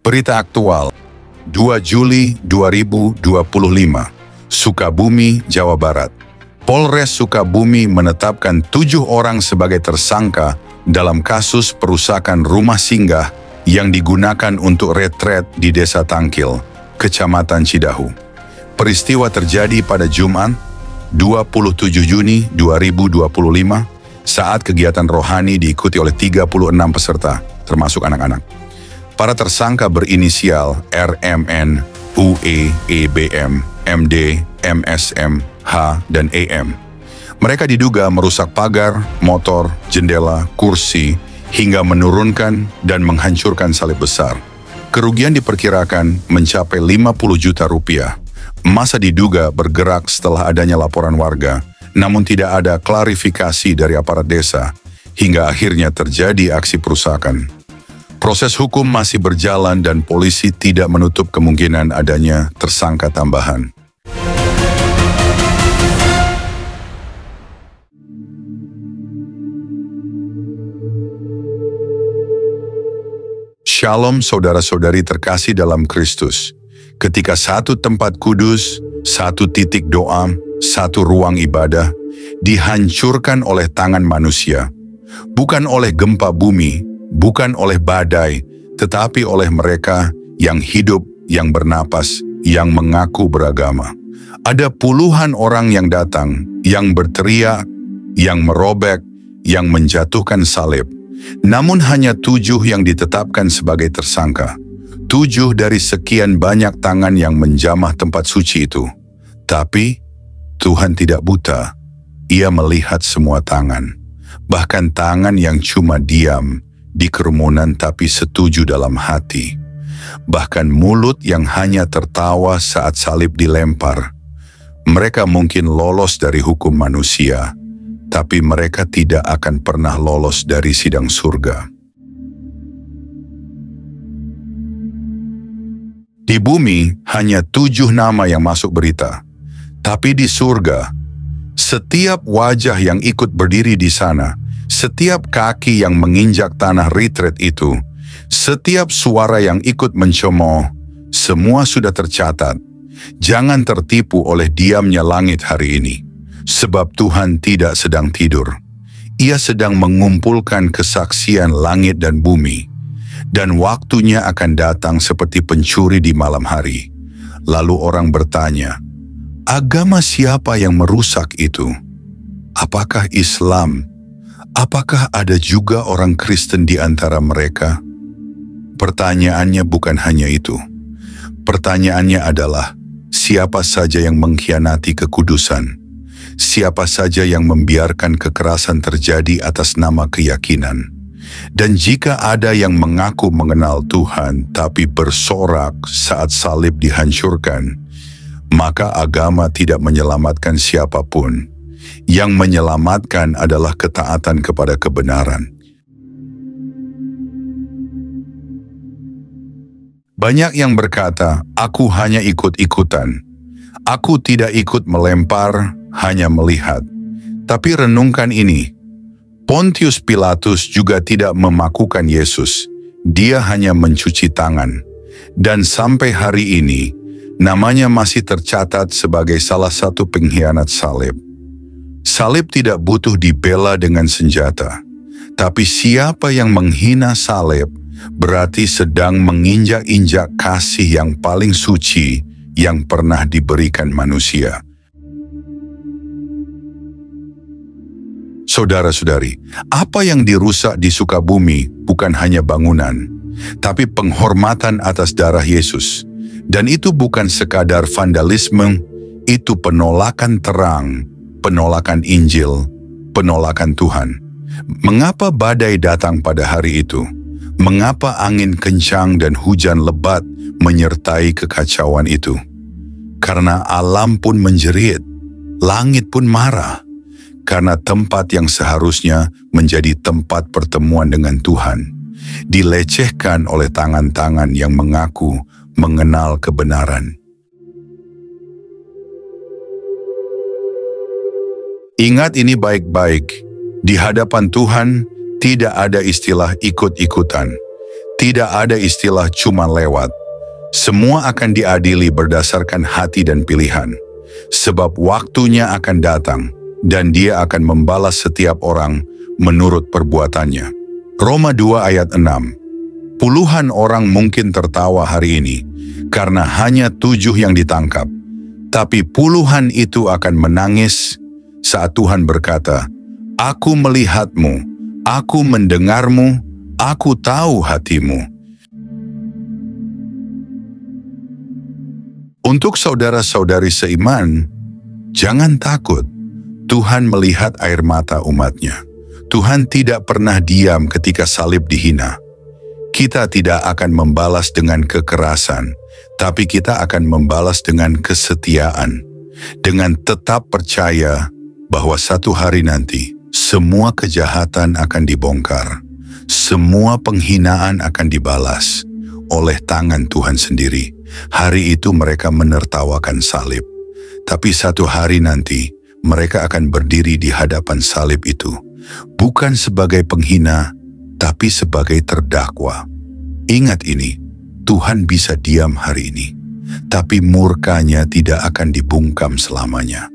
Berita aktual, 2 Juli 2025, Sukabumi, Jawa Barat. Polres Sukabumi menetapkan 7 orang sebagai tersangka dalam kasus perusakan rumah singgah yang digunakan untuk retret di Desa Tangkil, Kecamatan Cidahu. Peristiwa terjadi pada Jumat, 27 Juni 2025, saat kegiatan rohani diikuti oleh 36 peserta, termasuk anak-anak. Para tersangka berinisial RMN, UE, EBM, MD, MSM, H, dan EM. Mereka diduga merusak pagar, motor, jendela, kursi, hingga menurunkan dan menghancurkan salib besar. Kerugian diperkirakan mencapai 50 juta rupiah. Masa diduga bergerak setelah adanya laporan warga, namun tidak ada klarifikasi dari aparat desa, hingga akhirnya terjadi aksi perusakan. Proses hukum masih berjalan dan polisi tidak menutup kemungkinan adanya tersangka tambahan. Shalom saudara-saudari terkasih dalam Kristus. Ketika satu tempat kudus, satu titik doa, satu ruang ibadah dihancurkan oleh tangan manusia, bukan oleh gempa bumi, bukan oleh badai, tetapi oleh mereka yang hidup, yang bernapas, yang mengaku beragama. Ada puluhan orang yang datang, yang berteriak, yang merobek, yang menjatuhkan salib. Namun hanya 7 yang ditetapkan sebagai tersangka. 7 dari sekian banyak tangan yang menjamah tempat suci itu. Tapi Tuhan tidak buta. Ia melihat semua tangan. Bahkan tangan yang cuma diam di kerumunan tapi setuju dalam hati. Bahkan mulut yang hanya tertawa saat salib dilempar. Mereka mungkin lolos dari hukum manusia, tapi mereka tidak akan pernah lolos dari sidang surga. Di bumi hanya 7 nama yang masuk berita, tapi di surga, setiap wajah yang ikut berdiri di sana, setiap kaki yang menginjak tanah retret itu, setiap suara yang ikut mencemooh, semua sudah tercatat. Jangan tertipu oleh diamnya langit hari ini, sebab Tuhan tidak sedang tidur. Ia sedang mengumpulkan kesaksian langit dan bumi. Dan waktunya akan datang seperti pencuri di malam hari. Lalu orang bertanya, agama siapa yang merusak itu? Apakah Islam? Apakah ada juga orang Kristen di antara mereka? Pertanyaannya bukan hanya itu. Pertanyaannya adalah, siapa saja yang mengkhianati kekudusan? Siapa saja yang membiarkan kekerasan terjadi atas nama keyakinan? Dan jika ada yang mengaku mengenal Tuhan tapi bersorak saat salib dihancurkan, maka agama tidak menyelamatkan siapapun. Yang menyelamatkan adalah ketaatan kepada kebenaran. Banyak yang berkata, aku hanya ikut-ikutan. Aku tidak ikut melempar, hanya melihat. Tapi renungkan ini. Pontius Pilatus juga tidak memakukan Yesus. Dia hanya mencuci tangan. Dan sampai hari ini, namanya masih tercatat sebagai salah satu pengkhianat salib. Salib tidak butuh dibela dengan senjata. Tapi siapa yang menghina salib, berarti sedang menginjak-injak kasih yang paling suci yang pernah diberikan manusia. Saudara-saudari, apa yang dirusak di Sukabumi bukan hanya bangunan, tapi penghormatan atas darah Yesus. Dan itu bukan sekadar vandalisme, itu penolakan terang, penolakan Injil, penolakan Tuhan. Mengapa badai datang pada hari itu? Mengapa angin kencang dan hujan lebat menyertai kekacauan itu? Karena alam pun menjerit, langit pun marah. Karena tempat yang seharusnya menjadi tempat pertemuan dengan Tuhan, dilecehkan oleh tangan-tangan yang mengaku mengenal kebenaran. Ingat ini baik-baik, di hadapan Tuhan tidak ada istilah ikut-ikutan. Tidak ada istilah cuma lewat. Semua akan diadili berdasarkan hati dan pilihan. Sebab waktunya akan datang dan Dia akan membalas setiap orang menurut perbuatannya. Roma 2 ayat 6. Puluhan orang mungkin tertawa hari ini karena hanya 7 yang ditangkap. Tapi puluhan itu akan menangis saat Tuhan berkata, "Aku melihatmu, aku mendengarmu, aku tahu hatimu." Untuk saudara-saudari seiman, jangan takut. Tuhan melihat air mata umatnya. Tuhan tidak pernah diam ketika salib dihina. Kita tidak akan membalas dengan kekerasan, tapi kita akan membalas dengan kesetiaan, dengan tetap percaya bahwa satu hari nanti semua kejahatan akan dibongkar, semua penghinaan akan dibalas oleh tangan Tuhan sendiri. Hari itu mereka menertawakan salib, tapi satu hari nanti mereka akan berdiri di hadapan salib itu, bukan sebagai penghina, tapi sebagai terdakwa. Ingat ini, Tuhan bisa diam hari ini, tapi murkanya tidak akan dibungkam selamanya.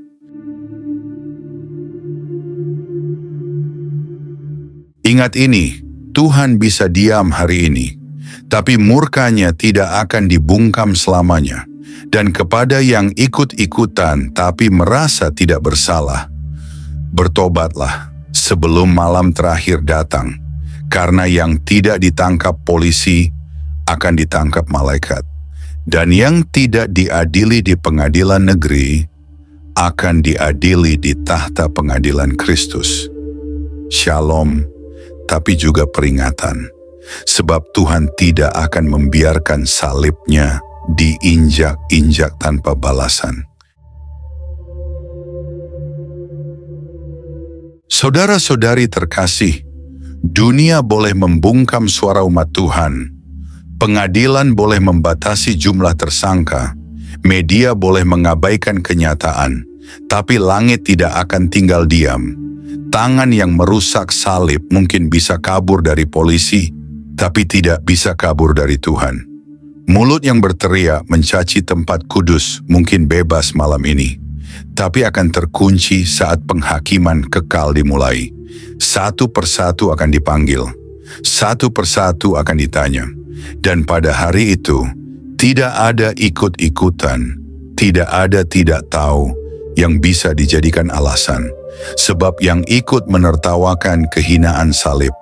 Ingat ini, Tuhan bisa diam hari ini, tapi murkanya tidak akan dibungkam selamanya. Dan kepada yang ikut-ikutan tapi merasa tidak bersalah, bertobatlah sebelum malam terakhir datang, karena yang tidak ditangkap polisi akan ditangkap malaikat, dan yang tidak diadili di pengadilan negeri akan diadili di tahta pengadilan Kristus. Shalom, tapi juga peringatan, sebab Tuhan tidak akan membiarkan salibnya diinjak-injak tanpa balasan. Saudara-saudari terkasih, dunia boleh membungkam suara umat Tuhan, pengadilan boleh membatasi jumlah tersangka, media boleh mengabaikan kenyataan, tapi langit tidak akan tinggal diam. Tangan yang merusak salib mungkin bisa kabur dari polisi, tapi tidak bisa kabur dari Tuhan. Mulut yang berteriak mencaci tempat kudus mungkin bebas malam ini, tapi akan terkunci saat penghakiman kekal dimulai. Satu persatu akan dipanggil, satu persatu akan ditanya. Dan pada hari itu, tidak ada ikut-ikutan, tidak ada tidak tahu yang bisa dijadikan alasan. Sebab yang ikut menertawakan kehinaan salib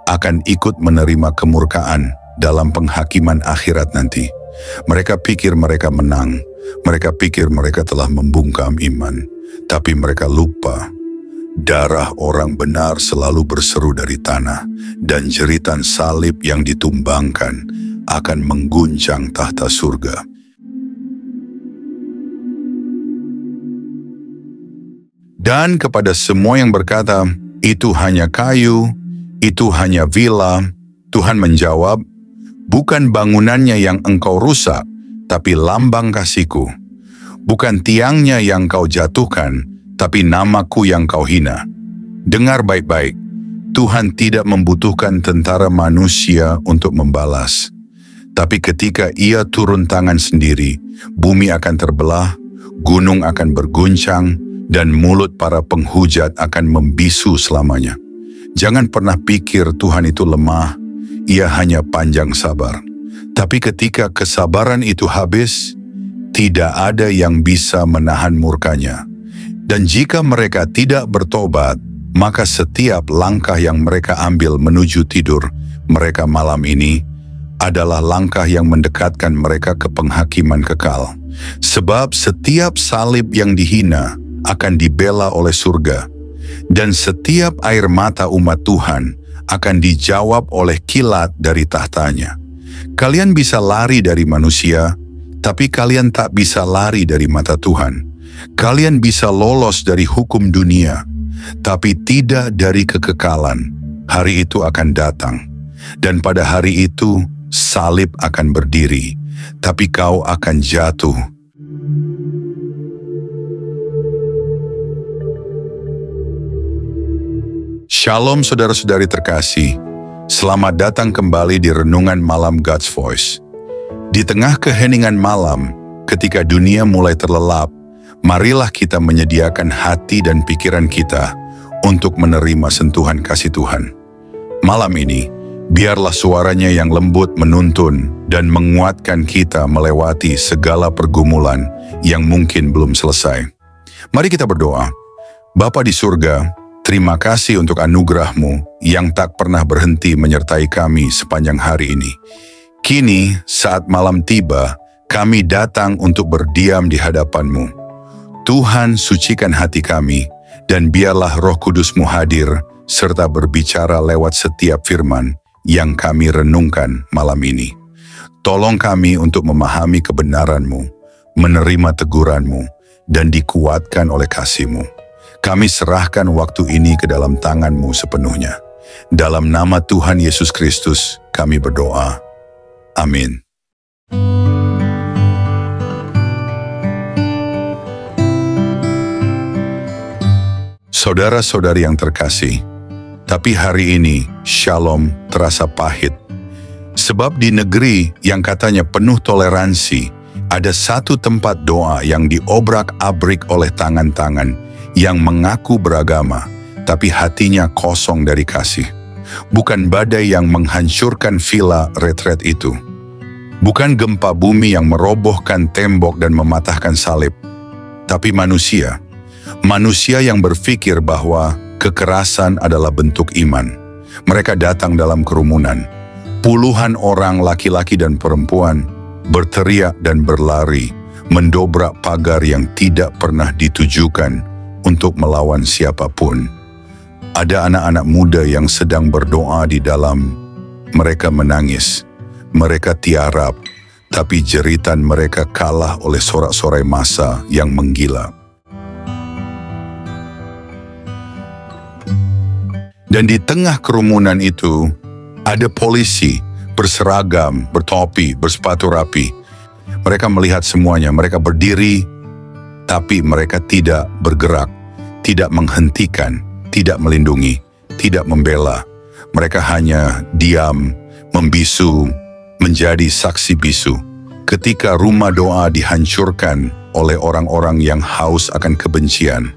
akan ikut menerima kemurkaan dalam penghakiman akhirat nanti. Mereka pikir mereka menang, mereka pikir mereka telah membungkam iman, tapi mereka lupa. Darah orang benar selalu berseru dari tanah, dan jeritan salib yang ditumbangkan akan mengguncang tahta surga. Dan kepada semua yang berkata, "Itu hanya kayu, itu hanya villa," Tuhan menjawab, "Bukan bangunannya yang engkau rusak, tapi lambang kasih-Ku. Bukan tiangnya yang kau jatuhkan, tapi nama-Ku yang kau hina." Dengar baik-baik, Tuhan tidak membutuhkan tentara manusia untuk membalas. Tapi ketika Ia turun tangan sendiri, bumi akan terbelah, gunung akan berguncang, dan mulut para penghujat akan membisu selamanya. Jangan pernah pikir Tuhan itu lemah, Ia hanya panjang sabar. Tapi ketika kesabaran itu habis, tidak ada yang bisa menahan murkanya. Dan jika mereka tidak bertobat, maka setiap langkah yang mereka ambil menuju tidur mereka malam ini adalah langkah yang mendekatkan mereka ke penghakiman kekal. Sebab setiap salib yang dihina akan dibela oleh surga, dan setiap air mata umat Tuhan akan dijawab oleh kilat dari tahtanya. Kalian bisa lari dari manusia, tapi kalian tak bisa lari dari mata Tuhan. Kalian bisa lolos dari hukum dunia, tapi tidak dari kekekalan. Hari itu akan datang, dan pada hari itu salib akan berdiri, tapi kau akan jatuh. Shalom saudara-saudari terkasih. Selamat datang kembali di Renungan Malam God's Voice. Di tengah keheningan malam, ketika dunia mulai terlelap, marilah kita menyediakan hati dan pikiran kita untuk menerima sentuhan kasih Tuhan. Malam ini, biarlah suaranya yang lembut menuntun dan menguatkan kita melewati segala pergumulan yang mungkin belum selesai. Mari kita berdoa. Bapa di surga, terima kasih untuk anugerah-Mu yang tak pernah berhenti menyertai kami sepanjang hari ini. Kini, saat malam tiba, kami datang untuk berdiam di hadapan-Mu. Tuhan, sucikan hati kami, dan biarlah Roh Kudus-Mu hadir, serta berbicara lewat setiap firman yang kami renungkan malam ini. Tolong kami untuk memahami kebenaran-Mu, menerima teguran-Mu, dan dikuatkan oleh kasih-Mu. Kami serahkan waktu ini ke dalam tangan-Mu sepenuhnya. Dalam nama Tuhan Yesus Kristus, kami berdoa. Amin. Saudara-saudari yang terkasih, tapi hari ini Shalom terasa pahit. Sebab di negeri yang katanya penuh toleransi, ada satu tempat doa yang diobrak-abrik oleh tangan-tangan yang mengaku beragama, tapi hatinya kosong dari kasih. Bukan badai yang menghancurkan villa retret itu. Bukan gempa bumi yang merobohkan tembok dan mematahkan salib. Tapi manusia. Manusia yang berpikir bahwa kekerasan adalah bentuk iman. Mereka datang dalam kerumunan. Puluhan orang laki-laki dan perempuan berteriak dan berlari, mendobrak pagar yang tidak pernah ditujukan untuk melawan siapapun. Ada anak-anak muda yang sedang berdoa di dalam. Mereka menangis, mereka tiarap, tapi jeritan mereka kalah oleh sorak-sorai massa yang menggila. Dan di tengah kerumunan itu, ada polisi berseragam, bertopi, bersepatu rapi. Mereka melihat semuanya, mereka berdiri, tapi mereka tidak bergerak, tidak menghentikan, tidak melindungi, tidak membela. Mereka hanya diam, membisu, menjadi saksi bisu. Ketika rumah doa dihancurkan oleh orang-orang yang haus akan kebencian.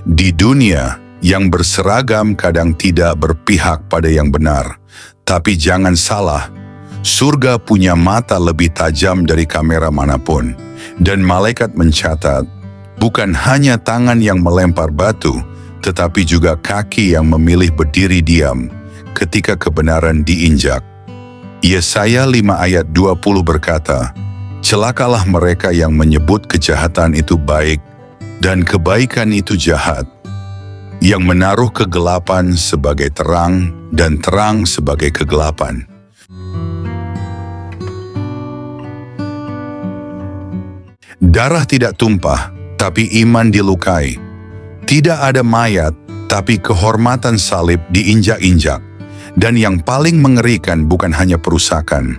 Di dunia yang berseragam kadang tidak berpihak pada yang benar. Tapi jangan salah, surga punya mata lebih tajam dari kamera manapun. Dan malaikat mencatat, bukan hanya tangan yang melempar batu, tetapi juga kaki yang memilih berdiri diam ketika kebenaran diinjak. Yesaya 5 ayat 20 berkata, celakalah mereka yang menyebut kejahatan itu baik dan kebaikan itu jahat, yang menaruh kegelapan sebagai terang dan terang sebagai kegelapan. Darah tidak tumpah, tapi iman dilukai. Tidak ada mayat, tapi kehormatan salib diinjak-injak. Dan yang paling mengerikan bukan hanya perusakan,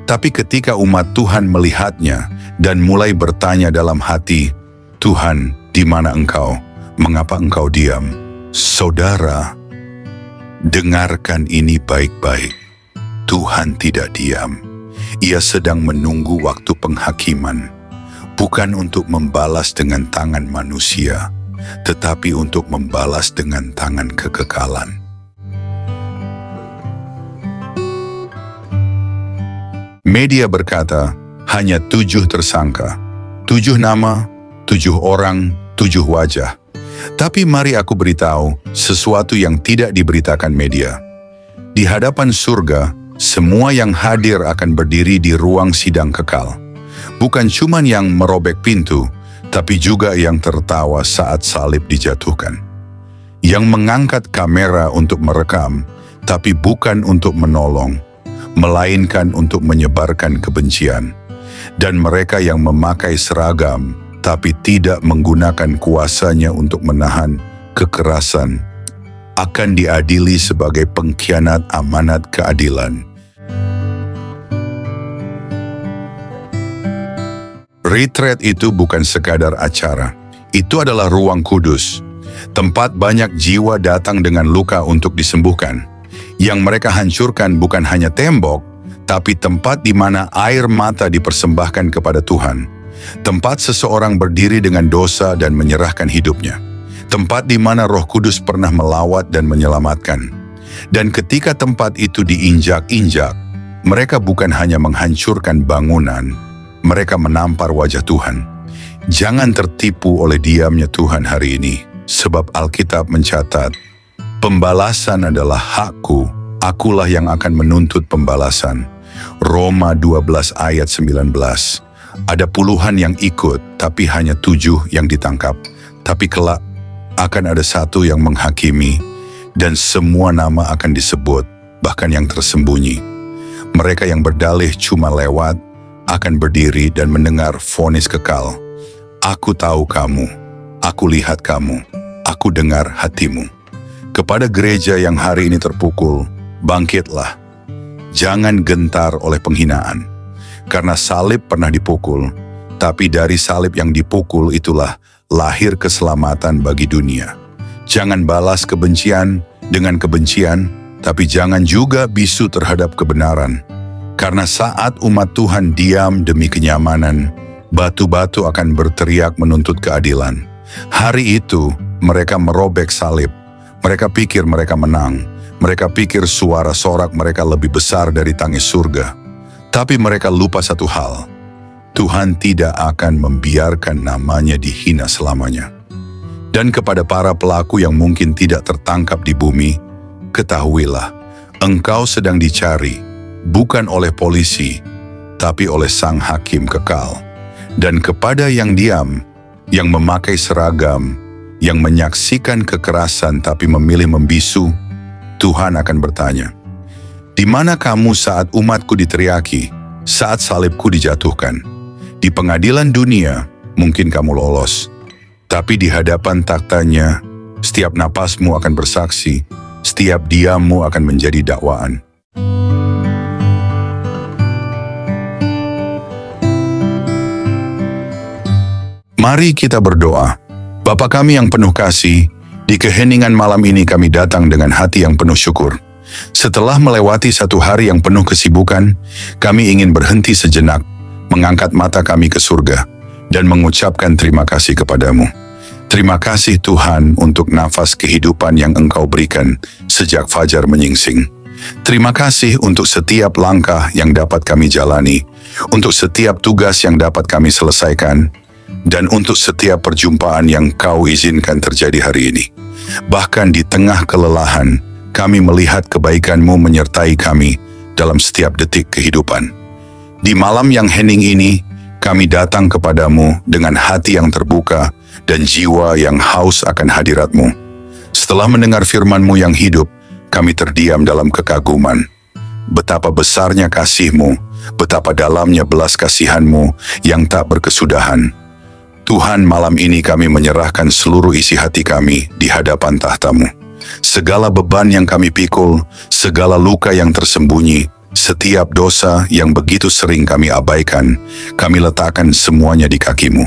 tapi ketika umat Tuhan melihatnya dan mulai bertanya dalam hati, Tuhan, di mana Engkau? Mengapa Engkau diam? Saudara, dengarkan ini baik-baik. Tuhan tidak diam. Ia sedang menunggu waktu penghakiman, bukan untuk membalas dengan tangan manusia, tetapi untuk membalas dengan tangan kekekalan. Media berkata, hanya 7 tersangka, 7 nama, 7 orang, 7 wajah. Tapi mari aku beritahu sesuatu yang tidak diberitakan media. Di hadapan surga, semua yang hadir akan berdiri di ruang sidang kekal. Bukan cuma yang merobek pintu, tapi juga yang tertawa saat salib dijatuhkan. Yang mengangkat kamera untuk merekam, tapi bukan untuk menolong, melainkan untuk menyebarkan kebencian. Dan mereka yang memakai seragam, tapi tidak menggunakan kuasanya untuk menahan kekerasan, akan diadili sebagai pengkhianat amanat keadilan. Retreat itu bukan sekadar acara. Itu adalah ruang kudus. Tempat banyak jiwa datang dengan luka untuk disembuhkan. Yang mereka hancurkan bukan hanya tembok, tapi tempat di mana air mata dipersembahkan kepada Tuhan. Tempat seseorang berdiri dengan dosa dan menyerahkan hidupnya. Tempat di mana Roh Kudus pernah melawat dan menyelamatkan. Dan ketika tempat itu diinjak-injak, mereka bukan hanya menghancurkan bangunan, mereka menampar wajah Tuhan. Jangan tertipu oleh diamnya Tuhan hari ini, sebab Alkitab mencatat, pembalasan adalah hakku, akulah yang akan menuntut pembalasan. Roma 12 ayat 19. Ada puluhan yang ikut, tapi hanya 7 yang ditangkap. Tapi kelak akan ada 1 yang menghakimi, dan semua nama akan disebut, bahkan yang tersembunyi. Mereka yang berdalih cuma lewat, akan berdiri dan mendengar vonis kekal. Aku tahu kamu, aku lihat kamu, aku dengar hatimu. Kepada gereja yang hari ini terpukul, bangkitlah. Jangan gentar oleh penghinaan. Karena salib pernah dipukul, tapi dari salib yang dipukul itulah lahir keselamatan bagi dunia. Jangan balas kebencian dengan kebencian, tapi jangan juga bisu terhadap kebenaran. Karena saat umat Tuhan diam demi kenyamanan, batu-batu akan berteriak menuntut keadilan. Hari itu mereka merobek salib. Mereka pikir mereka menang. Mereka pikir suara sorak mereka lebih besar dari tangis surga. Tapi mereka lupa satu hal. Tuhan tidak akan membiarkan namanya dihina selamanya. Dan kepada para pelaku yang mungkin tidak tertangkap di bumi, ketahuilah, engkau sedang dicari, bukan oleh polisi, tapi oleh Sang Hakim kekal. Dan kepada yang diam, yang memakai seragam, yang menyaksikan kekerasan tapi memilih membisu, Tuhan akan bertanya, di mana kamu saat umatku diteriaki, saat salibku dijatuhkan? Di pengadilan dunia, mungkin kamu lolos. Tapi di hadapan taktanya, setiap napasmu akan bersaksi, setiap diammu akan menjadi dakwaan. Mari kita berdoa. Bapa kami yang penuh kasih, di keheningan malam ini kami datang dengan hati yang penuh syukur. Setelah melewati satu hari yang penuh kesibukan, kami ingin berhenti sejenak, mengangkat mata kami ke surga, dan mengucapkan terima kasih kepadamu. Terima kasih Tuhan untuk nafas kehidupan yang Engkau berikan sejak fajar menyingsing. Terima kasih untuk setiap langkah yang dapat kami jalani, untuk setiap tugas yang dapat kami selesaikan, dan untuk setiap perjumpaan yang Kau izinkan terjadi hari ini. Bahkan di tengah kelelahan, kami melihat kebaikan-Mu menyertai kami dalam setiap detik kehidupan. Di malam yang hening ini, kami datang kepadamu dengan hati yang terbuka dan jiwa yang haus akan hadirat-Mu. Setelah mendengar firman-Mu yang hidup, kami terdiam dalam kekaguman. Betapa besarnya kasih-Mu, betapa dalamnya belas kasihan-Mu yang tak berkesudahan. Tuhan, malam ini kami menyerahkan seluruh isi hati kami di hadapan tahta-Mu. Segala beban yang kami pikul, segala luka yang tersembunyi, setiap dosa yang begitu sering kami abaikan, kami letakkan semuanya di kaki-Mu.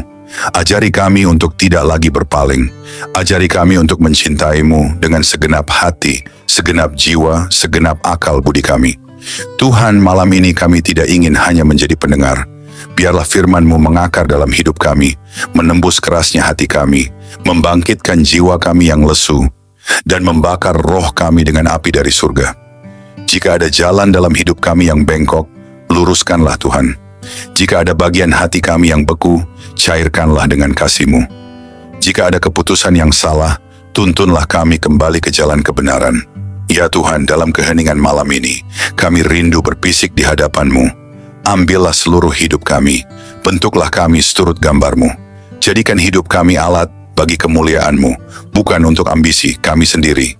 Ajari kami untuk tidak lagi berpaling. Ajari kami untuk mencintai-Mu dengan segenap hati, segenap jiwa, segenap akal budi kami. Tuhan, malam ini kami tidak ingin hanya menjadi pendengar. Biarlah firman-Mu mengakar dalam hidup kami, menembus kerasnya hati kami, membangkitkan jiwa kami yang lesu, dan membakar roh kami dengan api dari surga. Jika ada jalan dalam hidup kami yang bengkok, luruskanlah Tuhan. Jika ada bagian hati kami yang beku, cairkanlah dengan kasih-Mu. Jika ada keputusan yang salah, tuntunlah kami kembali ke jalan kebenaran. Ya Tuhan, dalam keheningan malam ini, kami rindu berpisik di hadapan-Mu. Ambillah seluruh hidup kami, bentuklah kami seturut gambar-Mu. Jadikan hidup kami alat bagi kemuliaan-Mu, bukan untuk ambisi kami sendiri.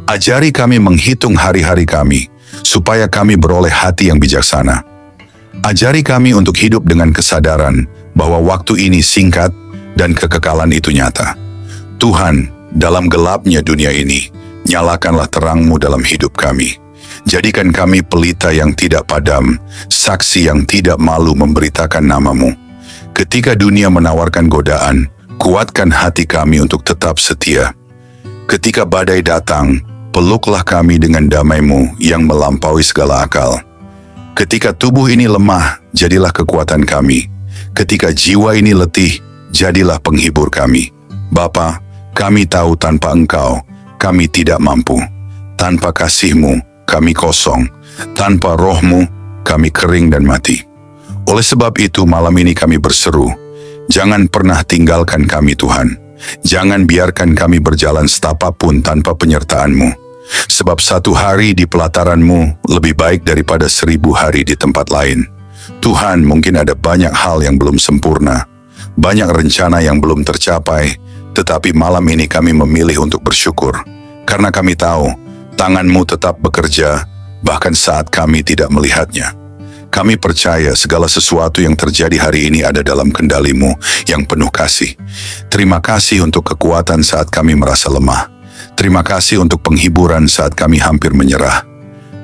Ajari kami menghitung hari-hari kami, supaya kami beroleh hati yang bijaksana. Ajari kami untuk hidup dengan kesadaran bahwa waktu ini singkat dan kekekalan itu nyata. Tuhan, dalam gelapnya dunia ini, nyalakanlah terang-Mu dalam hidup kami. Jadikan kami pelita yang tidak padam, saksi yang tidak malu memberitakan nama-Mu. Ketika dunia menawarkan godaan, kuatkan hati kami untuk tetap setia. Ketika badai datang, peluklah kami dengan damai-Mu yang melampaui segala akal. Ketika tubuh ini lemah, jadilah kekuatan kami. Ketika jiwa ini letih, jadilah penghibur kami. Bapa, kami tahu tanpa Engkau, kami tidak mampu. Tanpa kasih-Mu, kami kosong. Tanpa Roh-Mu, kami kering dan mati. Oleh sebab itu malam ini kami berseru, jangan pernah tinggalkan kami Tuhan. Jangan biarkan kami berjalan setapak pun tanpa penyertaan-Mu. Sebab 1 hari di pelataran-Mu lebih baik daripada 1000 hari di tempat lain. Tuhan, mungkin ada banyak hal yang belum sempurna, banyak rencana yang belum tercapai, tetapi malam ini kami memilih untuk bersyukur. Karena kami tahu, tangan-Mu tetap bekerja, bahkan saat kami tidak melihatnya. Kami percaya segala sesuatu yang terjadi hari ini ada dalam kendali-Mu yang penuh kasih. Terima kasih untuk kekuatan saat kami merasa lemah. Terima kasih untuk penghiburan saat kami hampir menyerah.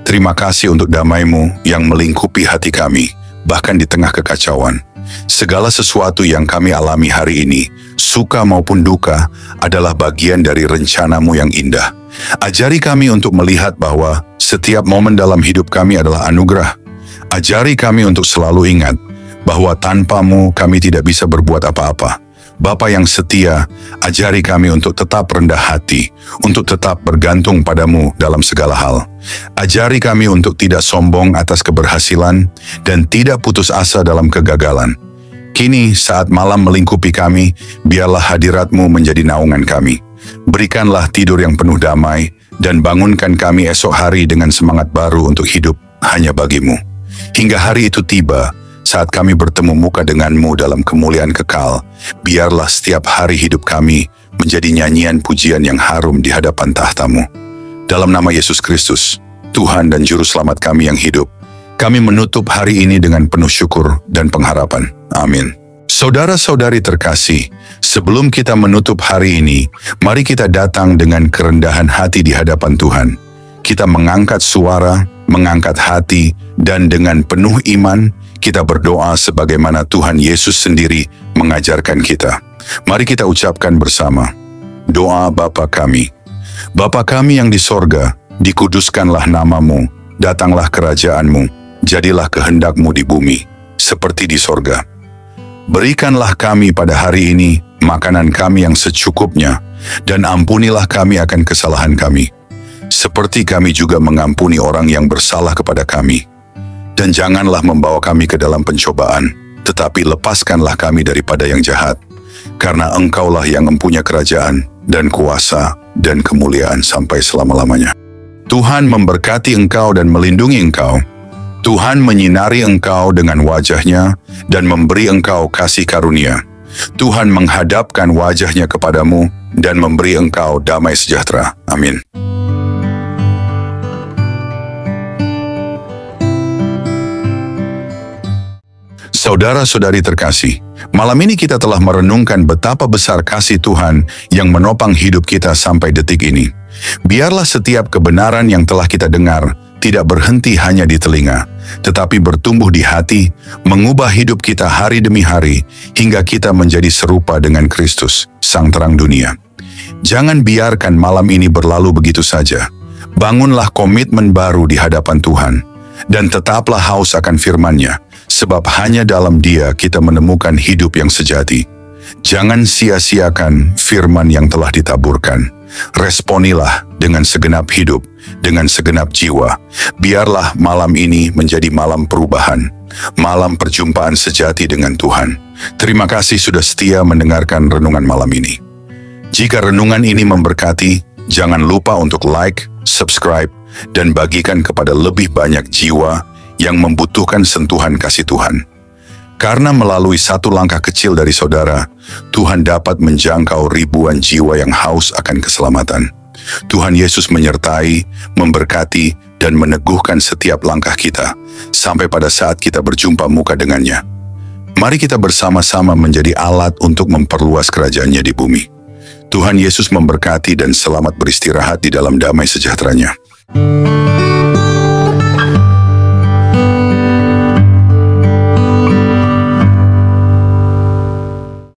Terima kasih untuk damai-Mu yang melingkupi hati kami, bahkan di tengah kekacauan. Segala sesuatu yang kami alami hari ini, suka maupun duka, adalah bagian dari rencana-Mu yang indah. Ajari kami untuk melihat bahwa setiap momen dalam hidup kami adalah anugerah. Ajari kami untuk selalu ingat bahwa tanpa-Mu kami tidak bisa berbuat apa-apa. Bapa yang setia, ajari kami untuk tetap rendah hati, untuk tetap bergantung pada-Mu dalam segala hal. Ajari kami untuk tidak sombong atas keberhasilan dan tidak putus asa dalam kegagalan. Kini saat malam melingkupi kami, biarlah hadirat-Mu menjadi naungan kami. Berikanlah tidur yang penuh damai dan bangunkan kami esok hari dengan semangat baru untuk hidup hanya bagi-Mu. Hingga hari itu tiba, saat kami bertemu muka dengan-Mu dalam kemuliaan kekal, biarlah setiap hari hidup kami menjadi nyanyian pujian yang harum di hadapan tahta-Mu. Dalam nama Yesus Kristus, Tuhan dan Juru Selamat kami yang hidup, kami menutup hari ini dengan penuh syukur dan pengharapan. Amin. Saudara-saudari terkasih, sebelum kita menutup hari ini, mari kita datang dengan kerendahan hati di hadapan Tuhan. Kita mengangkat suara, mengangkat hati, dan dengan penuh iman, kita berdoa sebagaimana Tuhan Yesus sendiri mengajarkan kita. Mari kita ucapkan bersama. Doa Bapa kami. Bapa kami yang di sorga, dikuduskanlah nama-Mu, datanglah kerajaan-Mu, jadilah kehendak-Mu di bumi, seperti di sorga. Berikanlah kami pada hari ini makanan kami yang secukupnya, dan ampunilah kami akan kesalahan kami, seperti kami juga mengampuni orang yang bersalah kepada kami. Dan janganlah membawa kami ke dalam pencobaan, tetapi lepaskanlah kami daripada yang jahat. Karena Engkaulah yang mempunyai kerajaan, dan kuasa, dan kemuliaan sampai selama-lamanya. Tuhan memberkati engkau dan melindungi engkau. Tuhan menyinari engkau dengan wajah-Nya, dan memberi engkau kasih karunia. Tuhan menghadapkan wajah-Nya kepadamu, dan memberi engkau damai sejahtera. Amin. Saudara-saudari terkasih, malam ini kita telah merenungkan betapa besar kasih Tuhan yang menopang hidup kita sampai detik ini. Biarlah setiap kebenaran yang telah kita dengar tidak berhenti hanya di telinga, tetapi bertumbuh di hati, mengubah hidup kita hari demi hari, hingga kita menjadi serupa dengan Kristus, Sang Terang Dunia. Jangan biarkan malam ini berlalu begitu saja. Bangunlah komitmen baru di hadapan Tuhan, dan tetaplah haus akan firman-Nya, sebab hanya dalam Dia kita menemukan hidup yang sejati. Jangan sia-siakan firman yang telah ditaburkan. Responilah dengan segenap hidup, dengan segenap jiwa. Biarlah malam ini menjadi malam perubahan, malam perjumpaan sejati dengan Tuhan. Terima kasih sudah setia mendengarkan renungan malam ini. Jika renungan ini memberkati, jangan lupa untuk like, subscribe, dan bagikan kepada lebih banyak jiwa yang membutuhkan sentuhan kasih Tuhan. Karena melalui satu langkah kecil dari saudara, Tuhan dapat menjangkau ribuan jiwa yang haus akan keselamatan. Tuhan Yesus menyertai, memberkati, dan meneguhkan setiap langkah kita, sampai pada saat kita berjumpa muka dengannya. Mari kita bersama-sama menjadi alat untuk memperluas kerajaan-Nya di bumi. Tuhan Yesus memberkati dan selamat beristirahat di dalam damai sejahtera-Nya.